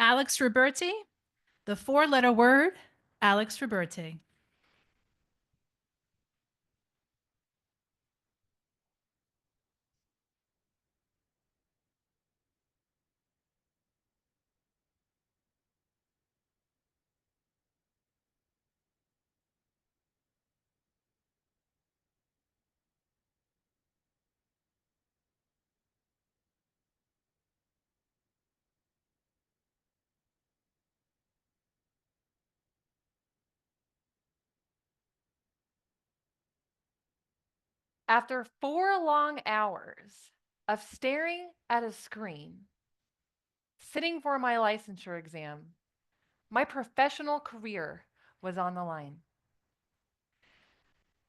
Alex Ruberti, the four-letter word, Alex Ruberti. After 4 long hours of staring at a screen, sitting for my licensure exam, my professional career was on the line.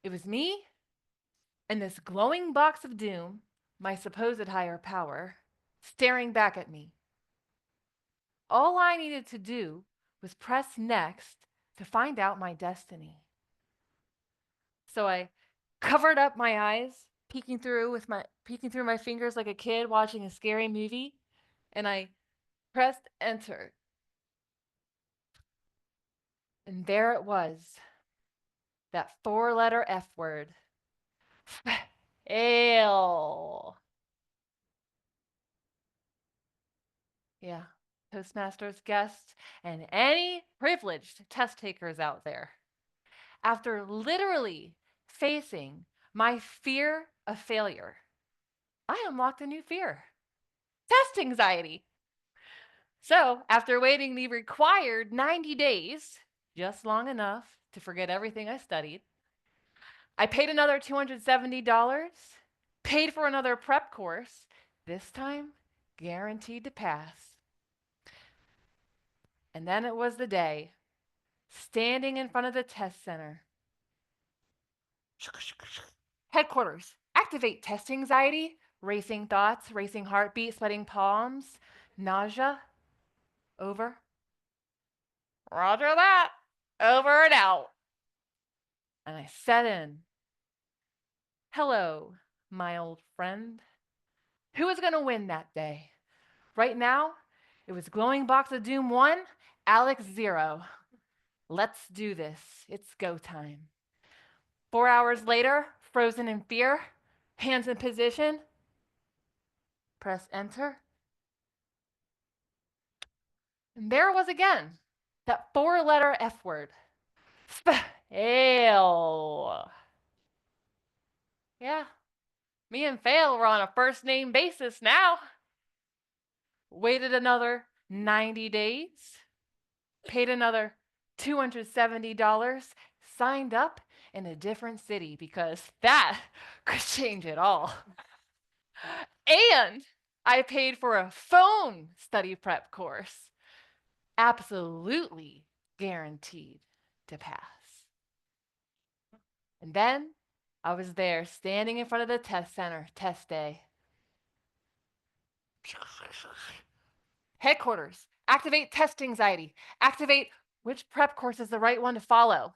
It was me and this glowing box of doom, my supposed higher power, staring back at me. All I needed to do was press next to find out my destiny. So I covered up my eyes, peeking through my fingers like a kid watching a scary movie, and I pressed enter. And there it was, that four-letter F word. Fail. Yeah, Toastmasters guests and any privileged test takers out there. After literally facing my fear of failure, I unlocked a new fear: test anxiety. So, after waiting the required 90 days, just long enough to forget everything I studied, I paid another $270, paid for another prep course, this time guaranteed to pass. And then it was the day, standing in front of the test center. Headquarters, activate test anxiety, racing thoughts, racing heartbeat, sweating palms, nausea, over. Roger that. Over and out. And I set in. Hello, my old friend. Who was going to win that day? Right now, it was Glowing Box of Doom 1, Alex 0. Let's do this. It's go time. 4 hours later, frozen in fear, hands in position. Press enter. And there it was again, that four-letter F word. Fail. Yeah, me and Fail were on a first name basis now. Waited another 90 days, paid another $270, signed up in a different city because that could change it all. And I paid for a phone study prep course, absolutely guaranteed to pass. And then I was there standing in front of the test center, test day. Headquarters, activate test anxiety, activate which prep course is the right one to follow.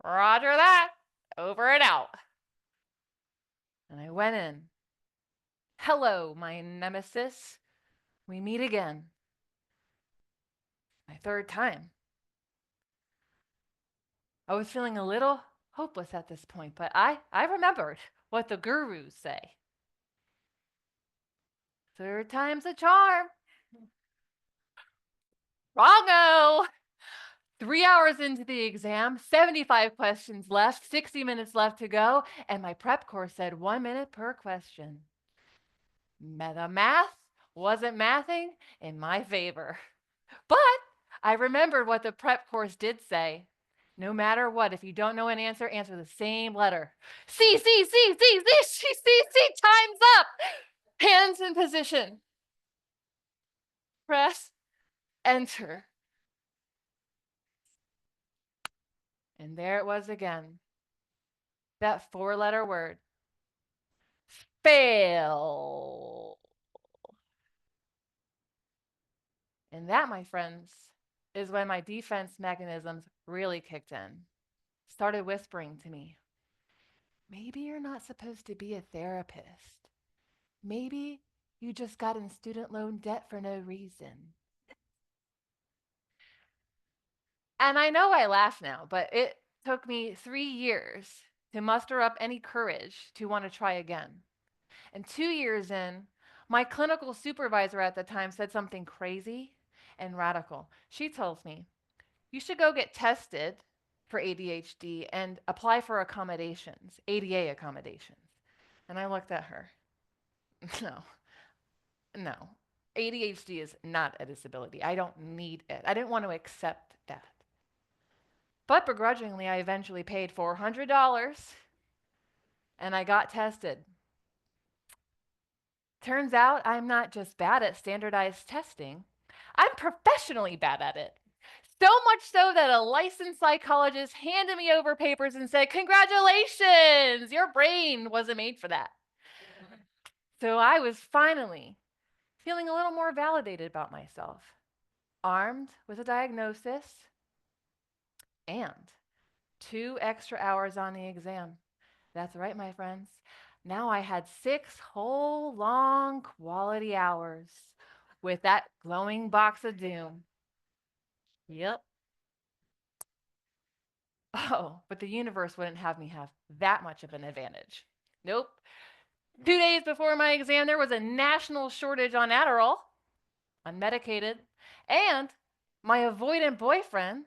Roger that. Over and out. And I went in. Hello, my nemesis. We meet again. My third time. I was feeling a little hopeless at this point, but I remembered what the gurus say. Third time's a charm. Wrongo! 3 hours into the exam, 75 questions left, 60 minutes left to go, and my prep course said 1 minute per question. The math wasn't mathing in my favor. But I remembered what the prep course did say. No matter what, if you don't know an answer, answer the same letter. C, C, C, C, C, C, C, C, time's up. Hands in position. Press enter. And there it was again. That four-letter word. Fail. And that, my friends, is when my defense mechanisms really kicked in. Started whispering to me, maybe you're not supposed to be a therapist. Maybe You just got in student loan debt for no reason. And I know I laugh now, but it took me 3 years to muster up any courage to want to try again. And 2 years in, my clinical supervisor at the time said something crazy and radical. She tells me, you should go get tested for ADHD and apply for accommodations, ADA accommodations. And I looked at her. No, no. ADHD is not a disability. I don't need it. I didn't want to accept that. But begrudgingly, I eventually paid $400 and I got tested. Turns out I'm not just bad at standardized testing, I'm professionally bad at it. So much so that a licensed psychologist handed me over papers and said, congratulations, your brain wasn't made for that. So I was finally feeling a little more validated about myself, armed with a diagnosis and 2 extra hours on the exam. That's right, my friends. Now I had 6 whole long quality hours with that glowing box of doom. Yep. Oh, but the universe wouldn't have me have that much of an advantage. Nope. 2 days before my exam, there was a national shortage on Adderall, unmedicated, and my avoidant boyfriend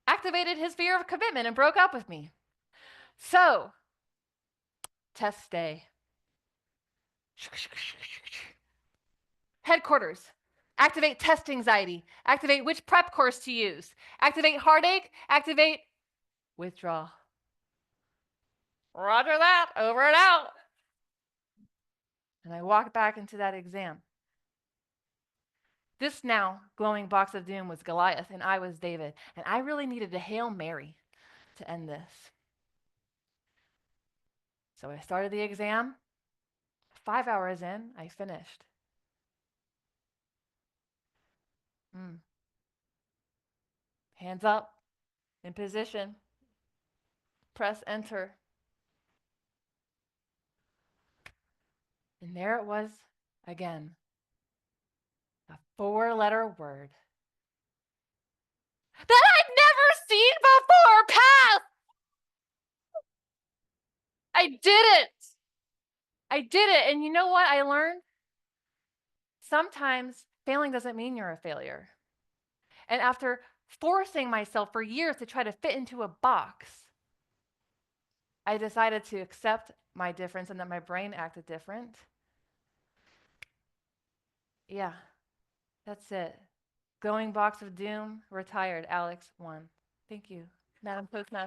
activated his fear of commitment and broke up with me. So, test day. Headquarters. Activate test anxiety. Activate which prep course to use. Activate heartache. Activate withdraw. Roger that. Over and out. And I walked back into that exam. This now glowing box of doom was Goliath, and I was David. And I really needed a Hail Mary to end this. So I started the exam. 5 hours in, I finished. Hands up, in position. Press enter. And there it was again. A 4-letter word that I'd never seen before pass. I did it. I did it. And you know what I learned? Sometimes failing doesn't mean you're a failure. And after forcing myself for years to try to fit into a box, I decided to accept my difference and that my brain acted different. Yeah, that's it. Glowing box of doom, retired, Alex 1. Thank you, Madam Postmaster.